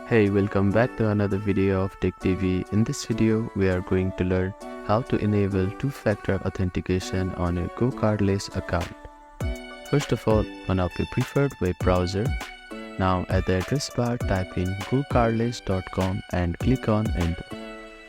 Hey, welcome back to another video of Tech TV. In this video, we are going to learn how to enable two-factor authentication on your GoCardless account. First of all, open up your preferred web browser. Now at the address bar, type in gocardless.com and click on Enter.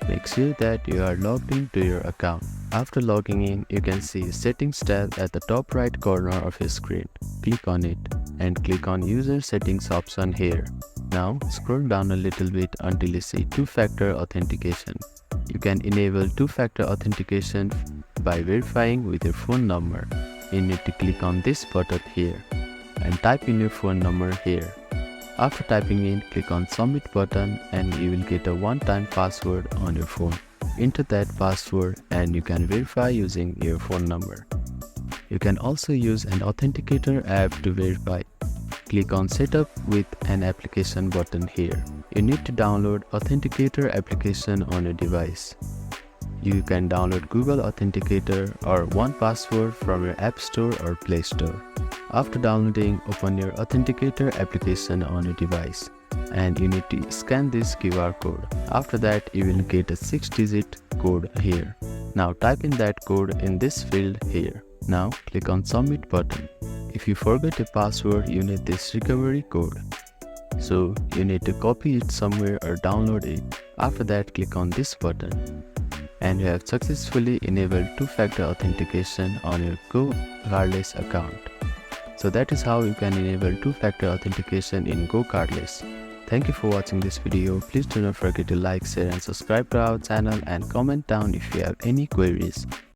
Make sure that you are logged into your account. After logging in, you can see Settings tab at the top right corner of your screen. Click on it and click on User Settings option here. Now scroll down a little bit until you see two-factor authentication. You can enable two-factor authentication by verifying with your phone number. You need to click on this button here and type in your phone number here. After typing in, click on Submit button and you will get a one-time password on your phone. Enter that password and you can verify using your phone number. You can also use an authenticator app to verify. Click on Setup with an application button here. You need to download Authenticator application on your device. You can download Google Authenticator or 1Password from your App Store or Play Store. After downloading, open your Authenticator application on your device and you need to scan this QR code. After that, you will get a 6-digit code here. Now type in that code in this field here. Now click on Submit button. If you forget a password, you need this recovery code. So you need to copy it somewhere or download it. After that, click on this button. And you have successfully enabled two-factor authentication on your GoCardless account. So that is how you can enable two-factor authentication in GoCardless. Thank you for watching this video. Please do not forget to like, share and subscribe to our channel and comment down if you have any queries.